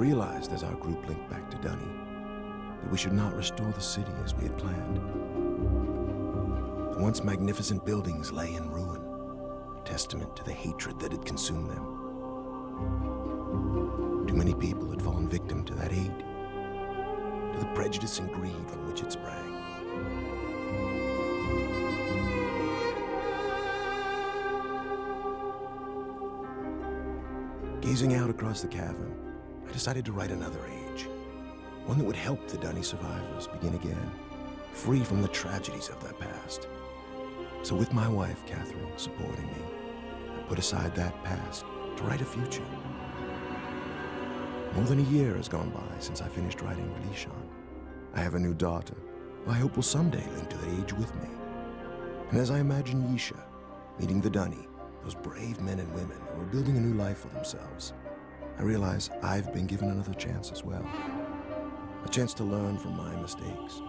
realized as our group linked back to Dunny that we should not restore the city as we had planned. The once magnificent buildings lay in ruin, a testament to the hatred that had consumed them. Too many people had fallen victim to that hate, to the prejudice and greed from which it sprang. Gazing out across the cavern, I decided to write another age, one that would help the Dunny survivors begin again, free from the tragedies of their past. So with my wife, Catherine, supporting me, I put aside that past to write a future. More than a year has gone by since I finished writing Relishon. I have a new daughter, who I hope will someday link to the age with me. And as I imagine Yisha meeting the Dunny, those brave men and women who are building a new life for themselves, I realize I've been given another chance as well. A chance to learn from my mistakes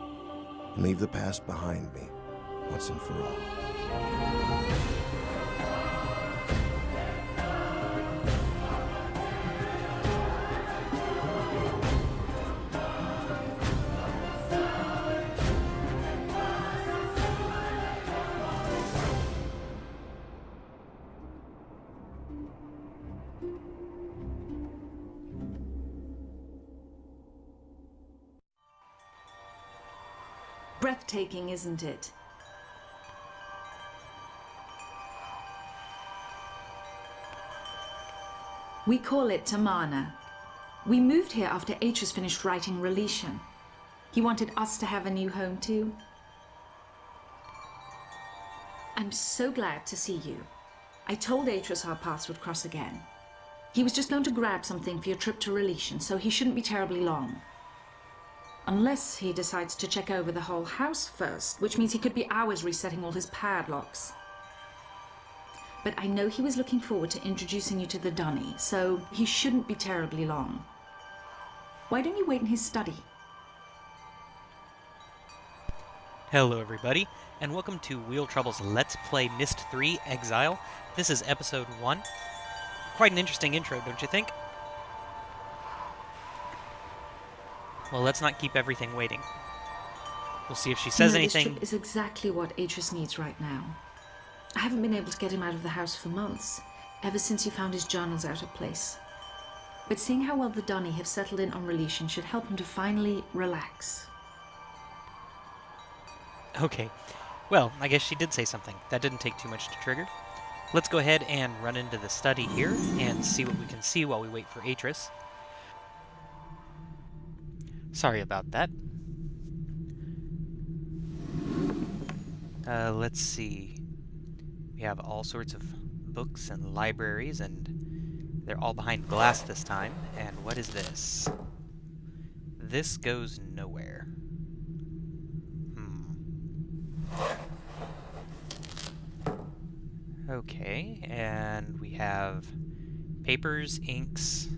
and leave the past behind me once and for all. Breathtaking, isn't it? We call it Tamana. We moved here after Atreus finished writing Relishon. He wanted us to have a new home too. I'm so glad to see you. I told Atreus our paths would cross again. He was just going to grab something for your trip to Relishon, so he shouldn't be terribly long. Unless he decides to check over the whole house first, which means he could be hours resetting all his padlocks. But I know he was looking forward to introducing you to the Dunny, so he shouldn't be terribly long. Why don't you wait in his study? Hello everybody, and welcome to Wheel Trouble's Let's Play Myst 3 Exile. This is episode 1. Quite an interesting intro, don't you think? Well, let's not keep everything waiting. We'll see if she says anything. This trip is exactly what Atreus needs right now. I haven't been able to get him out of the house for months, ever since he found his journals out of place. But seeing how well the Dunny have settled in on Relishon should help him to finally relax. Okay, well, I guess she did say something. That didn't take too much to trigger. Let's go ahead and run into the study here and see what we can see while we wait for Atreus. Sorry about that. Let's see. We have all sorts of books and libraries, and they're all behind glass this time. And what is this? This goes nowhere. Okay, and we have papers, inks,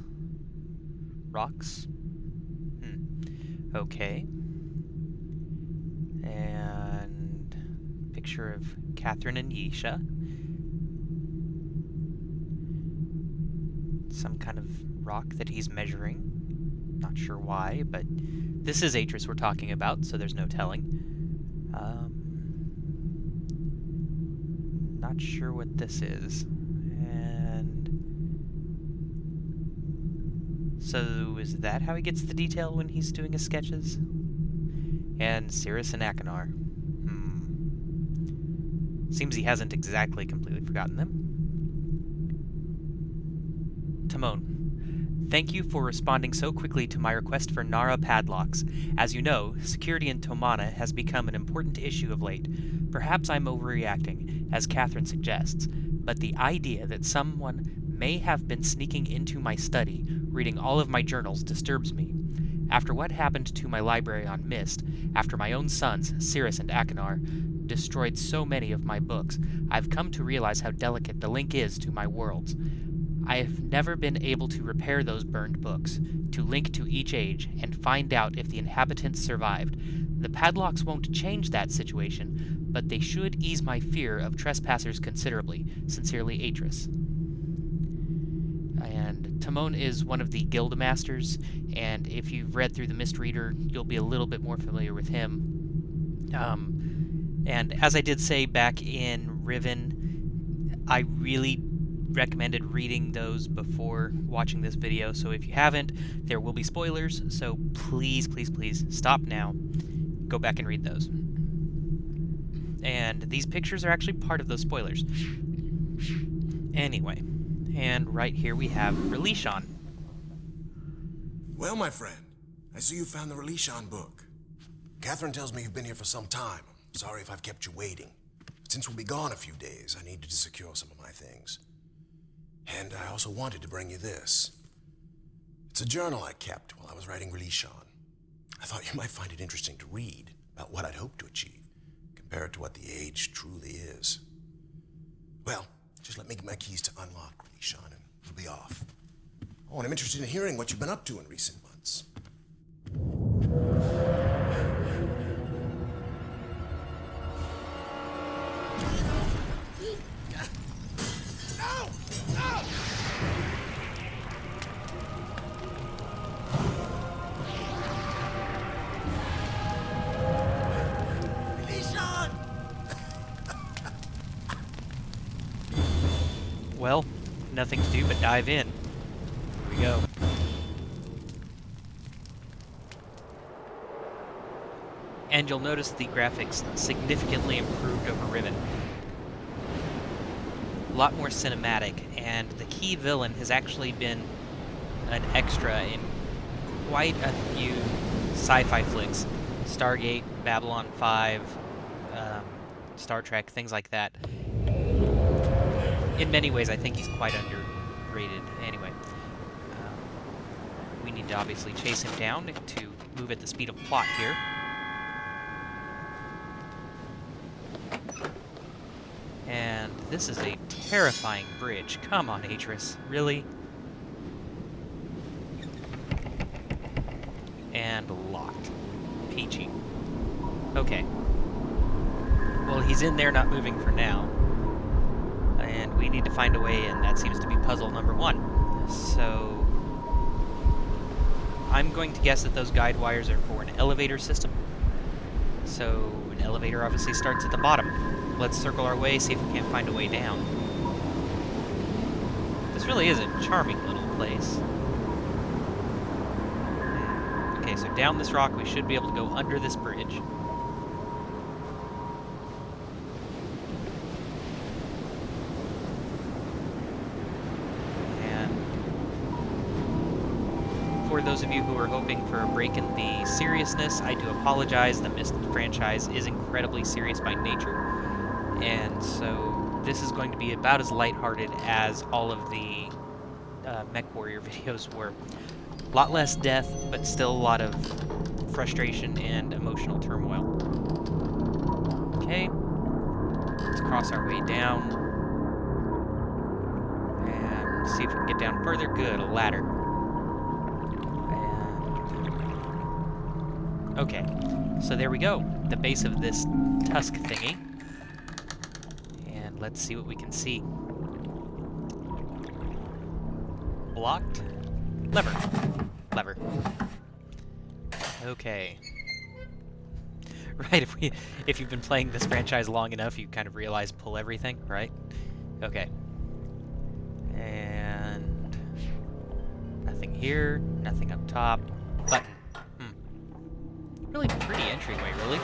rocks. Okay. And picture of Catherine and Yisha. Some kind of rock that he's measuring. Not sure why, but this is Atreus we're talking about, so there's no telling. Not sure what this is. And so is that how he gets the detail when he's doing his sketches? And Cirrus and Achenar. Seems he hasn't exactly completely forgotten them. Timon, thank you for responding so quickly to my request for Nara padlocks. As you know, security in Tomana has become an important issue of late. Perhaps I'm overreacting, as Catherine suggests, but the idea that someone may have been sneaking into my study, reading all of my journals, disturbs me. After what happened to my library on Myst, after my own sons, Cirrus and Achenar, destroyed so many of my books, I've come to realize how delicate the link is to my worlds. I have never been able to repair those burned books, to link to each age, and find out if the inhabitants survived. The padlocks won't change that situation, but they should ease my fear of trespassers considerably. Sincerely, Atreus. And Timon is one of the guild masters, and if you've read through the Myst Reader, you'll be a little bit more familiar with him. And as I did say back in Riven, I really recommended reading those before watching this video, so if you haven't, there will be spoilers, so please, please, please stop now, go back and read those. And these pictures are actually part of those spoilers. Anyway, and right here we have Relishan. Well, my friend, I see you found the Relishan book. Catherine tells me you've been here for some time. I'm sorry if I've kept you waiting. Since we'll be gone a few days, I needed to secure some of my things. And I also wanted to bring you this. It's a journal I kept while I was writing Relishan. I thought you might find it interesting to read about what I'd hoped to achieve, compared to what the age truly is. Well, just let me get my keys to unlock Relishan and we'll be off. Oh, and I'm interested in hearing what you've been up to in recent months. No! No! Relishan! Well, nothing to do but dive in. Here we go. And you'll notice the graphics significantly improved over Riven. A lot more cinematic, and the key villain has actually been an extra in quite a few sci-fi flicks. Stargate, Babylon 5, Star Trek, things like that. In many ways, I think he's quite underrated. Anyway, we need to obviously chase him down to move at the speed of plot here. And this is a terrifying bridge. Come on, Atris. Really? And locked. Peachy. Okay. Well, he's in there not moving for now. And we need to find a way in. That seems to be puzzle number 1. So I'm going to guess that those guide wires are for an elevator system. So an elevator obviously starts at the bottom. Let's circle our way, see if we can't find a way down. This really is a charming little place. Okay, so down this rock we should be able to go under this bridge. For those of you who are hoping for a break in the seriousness, I do apologize. The Myst franchise is incredibly serious by nature, and so this is going to be about as lighthearted as all of the Mech Warrior videos were. A lot less death, but still a lot of frustration and emotional turmoil. Okay, let's cross our way down and see if we can get down further. Good, a ladder. Okay, so there we go, the base of this tusk thingy. And let's see what we can see. Blocked. Lever. Lever. Okay. Right, if you've been playing this franchise long enough, you kind of realize pull everything, right? Okay. And nothing here, nothing up top. Button. Really pretty entryway, really.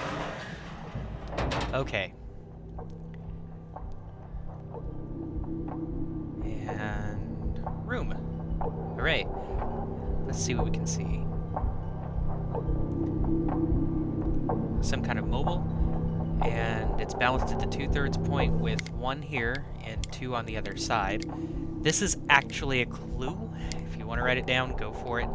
Okay. And room. Hooray. Let's see what we can see. Some kind of mobile, and it's balanced at the 2/3 point with 1 here and 2 on the other side. This is actually a clue. If you want to write it down, go for it.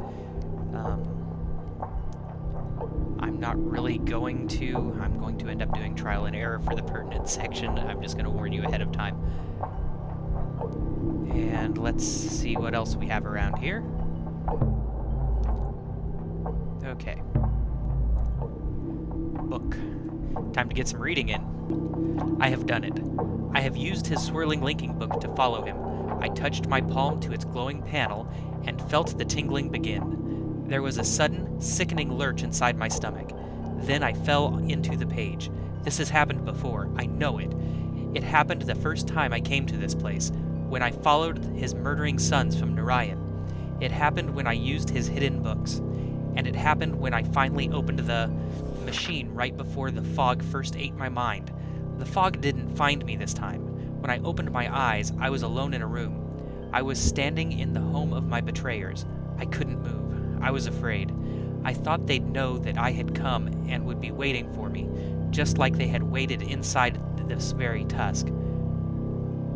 I'm not really going to. I'm going to end up doing trial and error for the pertinent section. I'm just going to warn you ahead of time. And let's see what else we have around here. Okay. Book. Time to get some reading in. I have done it. I have used his swirling linking book to follow him. I touched my palm to its glowing panel and felt the tingling begin. There was a sudden, sickening lurch inside my stomach. Then I fell into the page. This has happened before, I know it. It happened the first time I came to this place, when I followed his murdering sons from Narayan. It happened when I used his hidden books. And it happened when I finally opened the machine right before the fog first ate my mind. The fog didn't find me this time. When I opened my eyes, I was alone in a room. I was standing in the home of my betrayers. I couldn't move. I was afraid. I thought they'd know that I had come and would be waiting for me, just like they had waited inside this very tusk.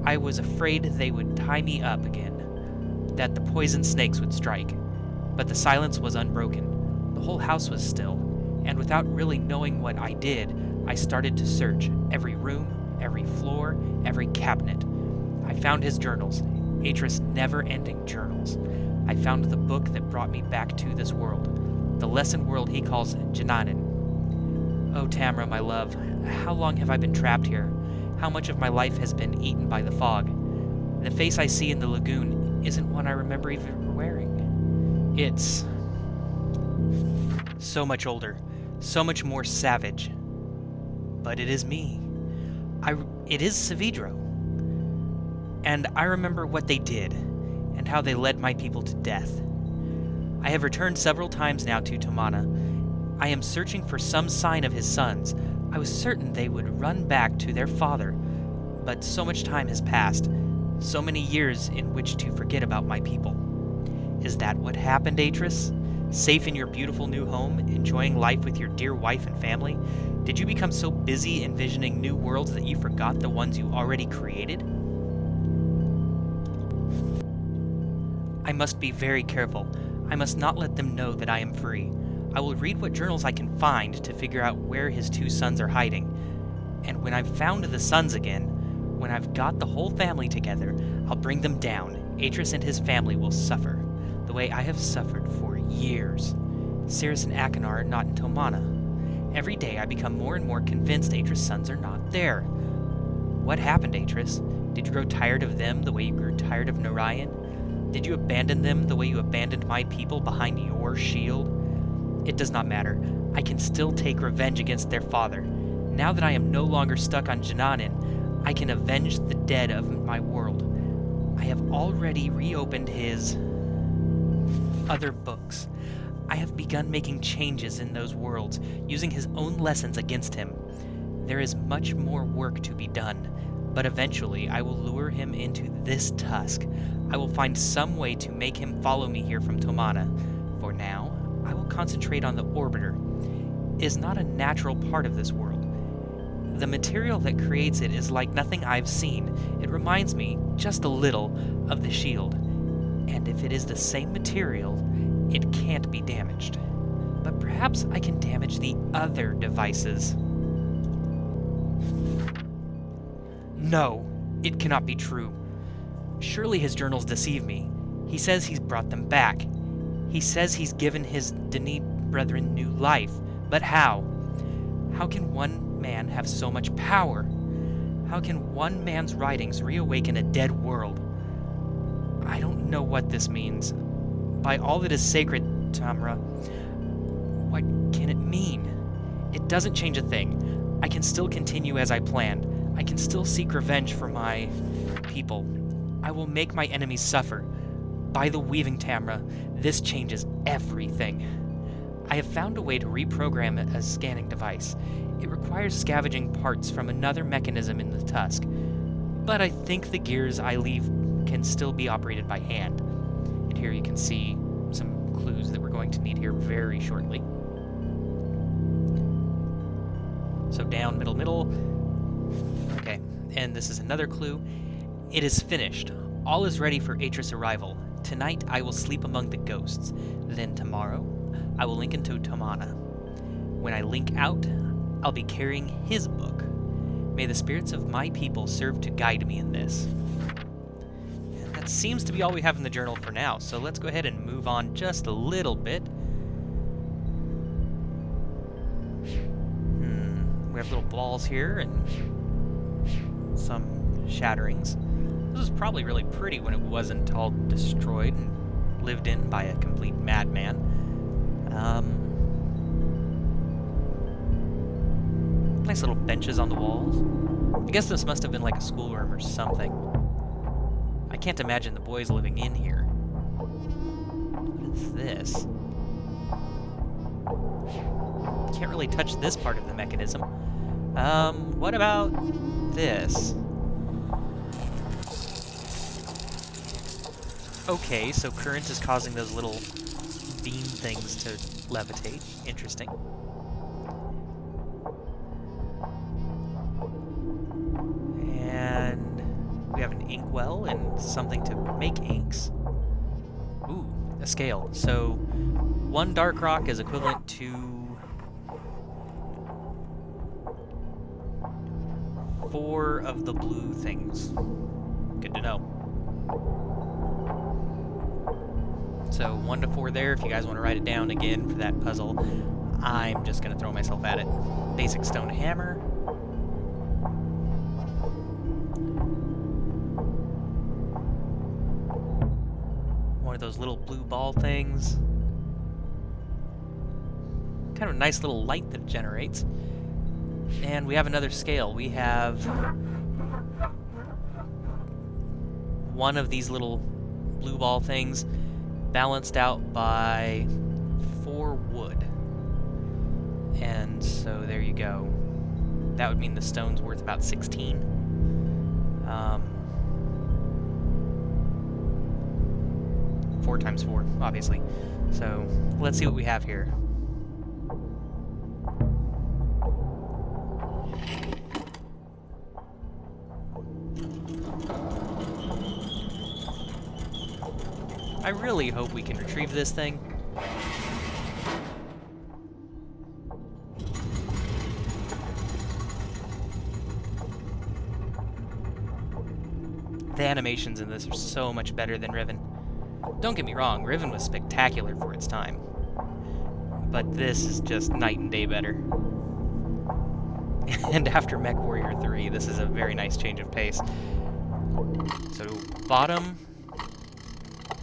I was afraid they would tie me up again, that the poison snakes would strike. But the silence was unbroken. The whole house was still, and without really knowing what I did, I started to search every room, every floor, every cabinet. I found his journals, Atris' never-ending journals. I found the book that brought me back to this world, the lesson world he calls Jananin. Oh, Tamra, my love, how long have I been trapped here? How much of my life has been eaten by the fog? The face I see in the lagoon isn't one I remember even wearing. It's so much older, so much more savage. But it is me. It is Savidro. And I remember what they did, and how they led my people to death. I have returned several times now to Tomana. I am searching for some sign of his sons. I was certain they would run back to their father, but so much time has passed, so many years in which to forget about my people. Is that what happened, Atris? Safe in your beautiful new home, enjoying life with your dear wife and family? Did you become so busy envisioning new worlds that you forgot the ones you already created? I must be very careful. I must not let them know that I am free. I will read what journals I can find to figure out where his two sons are hiding. And when I've found the sons again, when I've got the whole family together, I'll bring them down. Atris and his family will suffer, the way I have suffered for years. Cirrus and Achenar are not in Tomana. Every day I become more and more convinced Atris' sons are not there. What happened, Atris? Did you grow tired of them the way you grew tired of Narayan? Did you abandon them the way you abandoned my people behind your shield? It does not matter. I can still take revenge against their father. Now that I am no longer stuck on Jananin, I can avenge the dead of my world. I have already reopened his other books. I have begun making changes in those worlds, using his own lessons against him. There is much more work to be done, but eventually I will lure him into this tusk. I will find some way to make him follow me here from Tomana. For now, I will concentrate on the Orbiter. It is not a natural part of this world. The material that creates it is like nothing I've seen. It reminds me, just a little, of the shield. And if it is the same material, it can't be damaged. But perhaps I can damage the other devices. No, it cannot be true. Surely his journals deceive me. He says he's brought them back. He says he's given his Dani brethren new life. But how? How can one man have so much power? How can one man's writings reawaken a dead world? I don't know what this means. By all that is sacred, Tamra, what can it mean? It doesn't change a thing. I can still continue as I planned. I can still seek revenge for my people. I will make my enemies suffer. By the weaving, Tamra, this changes everything. I have found a way to reprogram a scanning device. It requires scavenging parts from another mechanism in the tusk, but I think the gears I leave can still be operated by hand. And here you can see some clues that we're going to need here very shortly. So down, middle, middle. Okay, and this is another clue. It is finished. All is ready for Atris' arrival. Tonight I will sleep among the ghosts. Then tomorrow, I will link into Tomana. When I link out, I'll be carrying his book. May the spirits of my people serve to guide me in this. And that seems to be all we have in the journal for now, so let's go ahead and move on just a little bit. We have little balls here and some shatterings. This was probably really pretty when it wasn't all destroyed and lived in by a complete madman. Nice little benches on the walls. I guess this must have been like a schoolroom or something. I can't imagine the boys living in here. What is this? Can't really touch this part of the mechanism. What about this? Okay, so current is causing those little beam things to levitate. Interesting. And we have an inkwell and something to make inks. Ooh, a scale. So one dark rock is equivalent to 4 of the blue things. Good to know. So 1 to 4 there, if you guys want to write it down again for that puzzle. I'm just going to throw myself at it. Basic stone hammer. One of those little blue ball things. Kind of a nice little light that it generates. And we have another scale. We have 1 of these little blue ball things balanced out by 4 wood. And so there you go. That would mean the stone's worth about 16. 4 times 4, obviously. So let's see what we have here. I really hope we can retrieve this thing. The animations in this are so much better than Riven. Don't get me wrong, Riven was spectacular for its time. But this is just night and day better. And after MechWarrior 3, this is a very nice change of pace. So, bottom,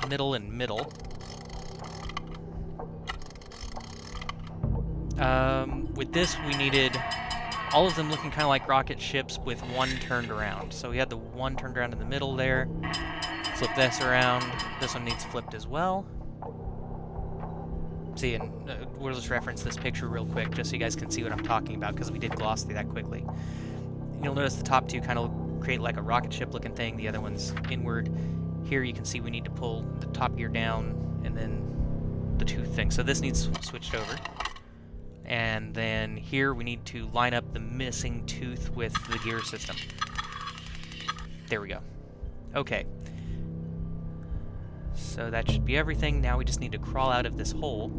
middle, and middle. With this, we needed all of them looking kind of like rocket ships with 1 turned around. So we had the 1 turned around in the middle there. Flip this around. This one needs flipped as well. See, and we'll just reference this picture real quick just so you guys can see what I'm talking about, because we did gloss through that quickly. You'll notice the top 2 kind of create like a rocket ship looking thing, the other one's inward. Here you can see we need to pull the top gear down and then the tooth thing. So this needs switched over. And then here we need to line up the missing tooth with the gear system. There we go. Okay. So that should be everything. Now we just need to crawl out of this hole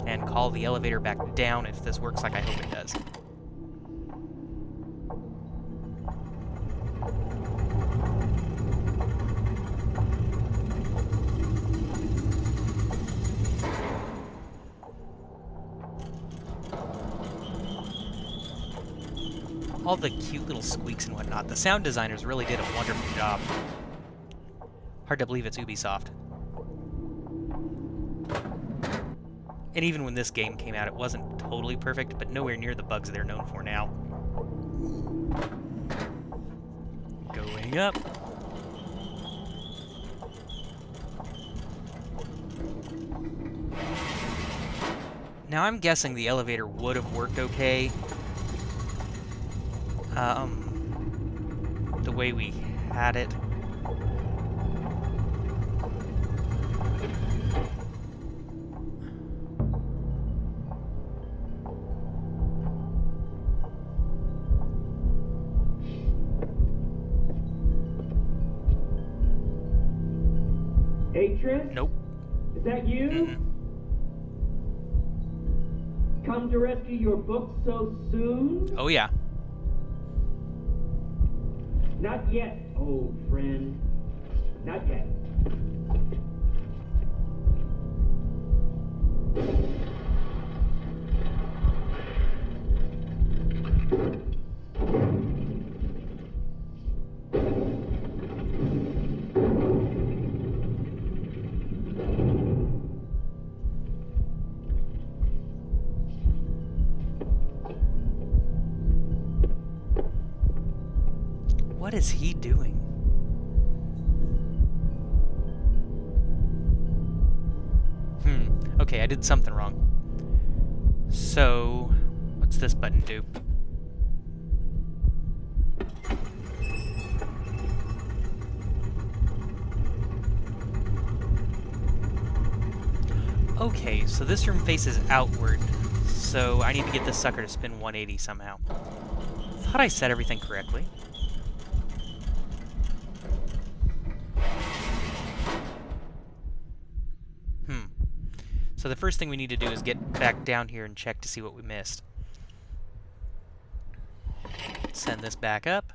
and call the elevator back down if this works like I hope it does. All the cute little squeaks and whatnot. The sound designers really did a wonderful job. Hard to believe it's Ubisoft. And even when this game came out, it wasn't totally perfect, but nowhere near the bugs they're known for now. Going up. Now I'm guessing the elevator would have worked okay. The way we had it. Hey, Trent? Nope. Is that you? Mm-mm. Come to rescue your book so soon? Oh yeah. Not yet, old friend. Not yet. What is he doing? Okay, I did something wrong. So, what's this button do? Okay, so this room faces outward, so I need to get this sucker to spin 180 somehow. Thought I set everything correctly. So the first thing we need to do is get back down here and check to see what we missed. Send this back up.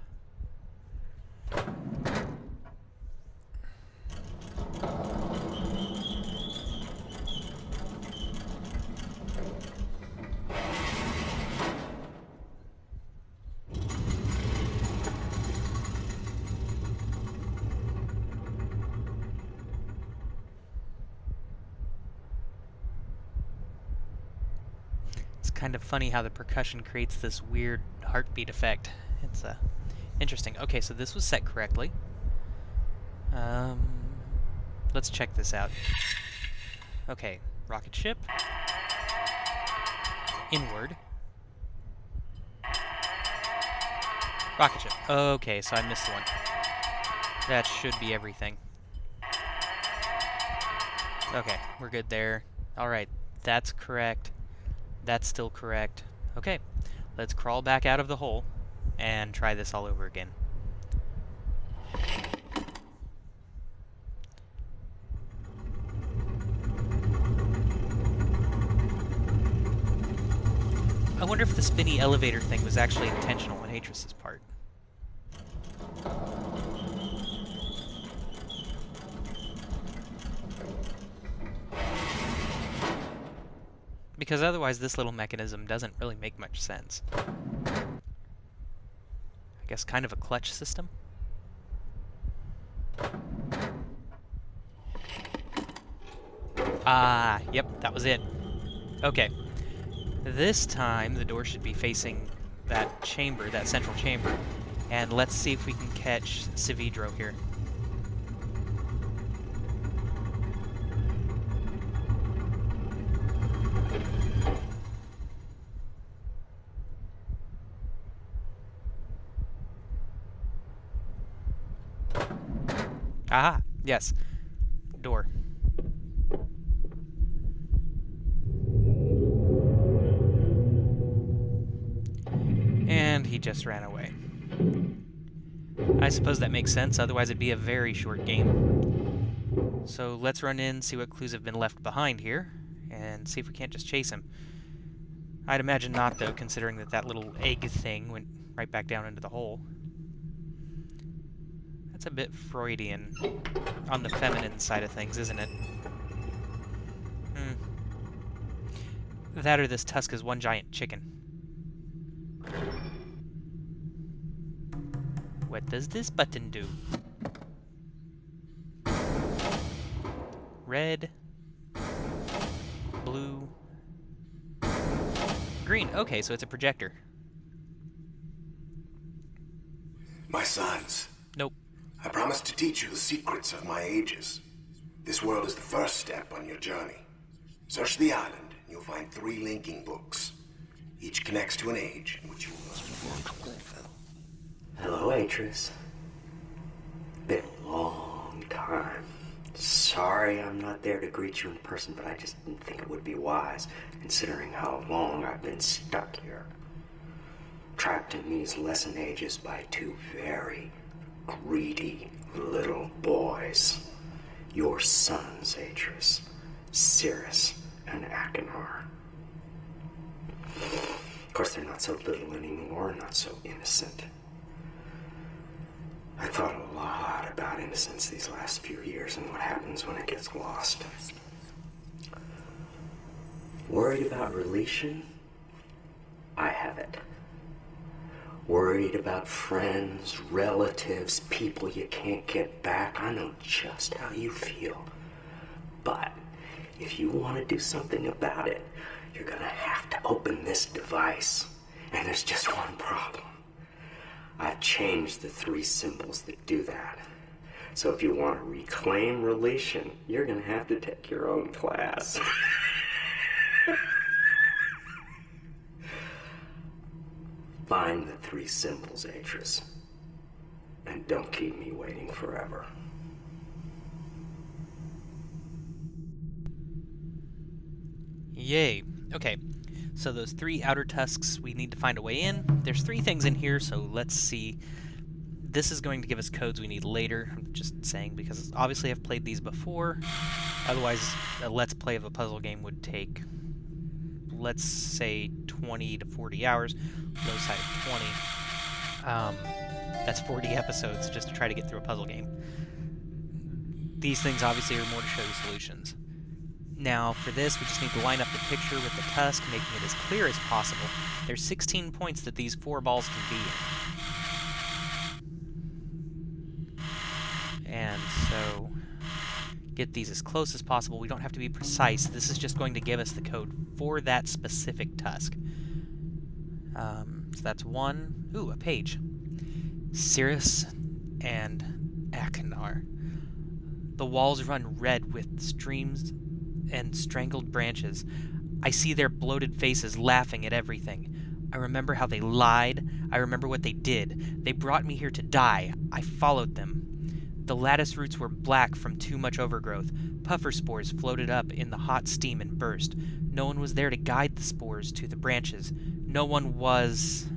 Kind of funny how the percussion creates this weird heartbeat effect. It's interesting. Okay, so this was set correctly. Let's check this out. Okay, rocket ship. Inward. Rocket ship. Okay, so I missed one. That should be everything. Okay, we're good there. Alright, that's correct. That's still correct. Okay, let's crawl back out of the hole and try this all over again. I wonder if the spinny elevator thing was actually intentional on Atris's part. Because otherwise this little mechanism doesn't really make much sense. I guess kind of a clutch system? Ah, yep, that was it. Okay. This time the door should be facing that chamber, that central chamber. And let's see if we can catch Cividro here. Aha, yes. Door. And he just ran away. I suppose that makes sense, otherwise it'd be a very short game. So let's run in, see what clues have been left behind here, and see if we can't just chase him. I'd imagine not, though, considering that that little egg thing went right back down into the hole. That's a bit Freudian on the feminine side of things, isn't it? That or this tusk is one giant chicken. What does this button do? Red, blue, green. Okay, so it's a projector. My sons. Nope. I promised to teach you the secrets of my ages. This world is the first step on your journey. Search the island, and you'll find 3 linking books. Each connects to an age in which you must perform. Hello, Atris. Been a long time. Sorry I'm not there to greet you in person, but I just didn't think it would be wise, considering how long I've been stuck here. Trapped in these lesson ages by 2 very greedy little boys. Your sons, Atris, Cirrus, and Achenar. Of course, they're not so little anymore, not so innocent. I thought a lot about innocence these last few years and what happens when it gets lost. Worried about relation? I have it. Worried about friends, relatives, people you can't get back. I know just how you feel. But if you want to do something about it, you're gonna have to open this device. And there's just one problem. I've changed the 3 symbols that do that. So if you want to reclaim relation, you're going to have to take your own class. Find the 3 symbols, Atris. And don't keep me waiting forever. Yay. Okay, so those 3 outer tusks, we need to find a way in. There's 3 things in here, so let's see. This is going to give us codes we need later. I'm just saying, because obviously I've played these before. Otherwise, a Let's Play of a puzzle game would take, let's say, 20 to 40 hours. Low side of 20. That's 40 episodes just to try to get through a puzzle game. These things obviously are more to show you solutions. Now, for this, we just need to line up the picture with the tusk, making it as clear as possible. There's 16 points that these 4 balls can be in. And so, get these as close as possible. We don't have to be precise. This is just going to give us the code for that specific tusk. So that's 1. Ooh, a page. Cirrus and Akinar. The walls run red with streams and strangled branches. I see their bloated faces laughing at everything. I remember how they lied. I remember what they did. They brought me here to die. I followed them. The lattice roots were black from too much overgrowth. Puffer spores floated up in the hot steam and burst. No one was there to guide the spores to the branches. No one was...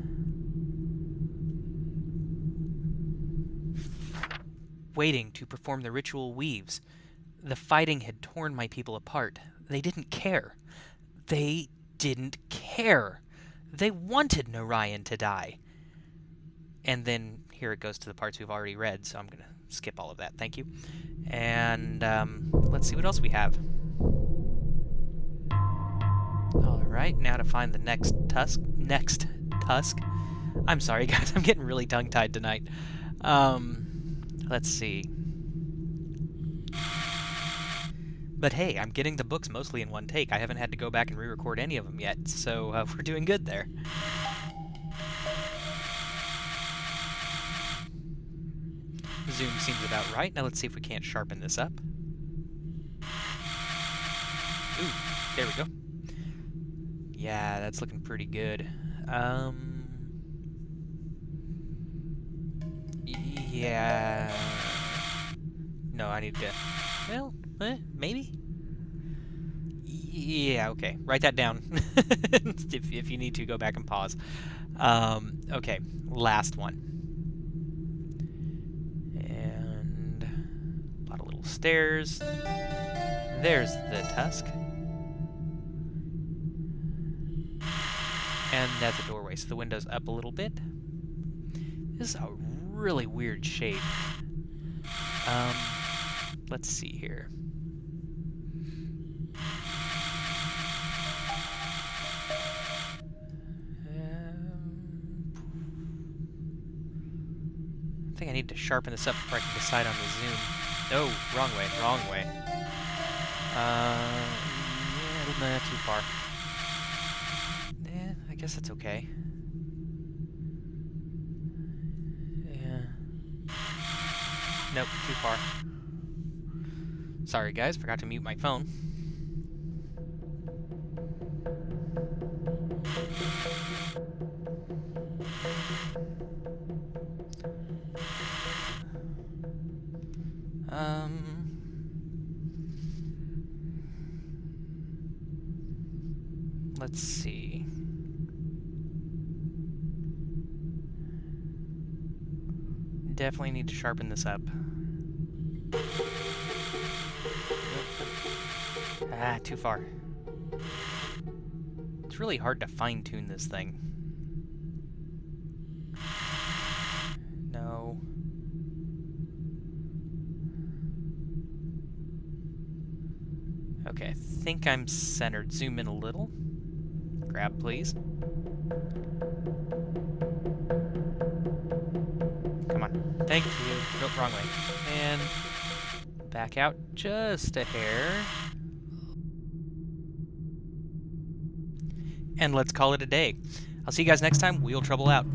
waiting to perform the ritual weaves. The fighting had torn my people apart. They didn't care. They didn't care. They wanted Narayan to die. And then here it goes to the parts we've already read, so I'm going to skip all of that. Thank you. And let's see what else we have. Alright, now to find the next tusk. I'm sorry, guys. I'm getting really tongue-tied tonight. Let's see. But hey, I'm getting the books mostly in one take. I haven't had to go back and re-record any of them yet, so we're doing good there. Zoom seems about right. Now let's see if we can't sharpen this up. Ooh, there we go. Yeah, that's looking pretty good. Yeah. No, I need to... Well, maybe? Yeah, okay. Write that down. if you need to, go back and pause. Okay, last one. And a lot of little stairs. There's the tusk. And that's a doorway, so the window's up a little bit. This is a really weird shape. Let's see here. I think I need to sharpen this up before I can decide on the zoom. Oh, wrong way, wrong way. Yeah, too far. Yeah, I guess that's okay. Nope, too far. Sorry guys, forgot to mute my phone. Let's see. Definitely need to sharpen this up. Ah, too far. It's really hard to fine-tune this thing. No. Okay, I think I'm centered. Zoom in a little. Grab, please. Come on. Thank you. Nope, wrong way. And back out just a hair. And let's call it a day. I'll see you guys next time. Wheel Trouble out.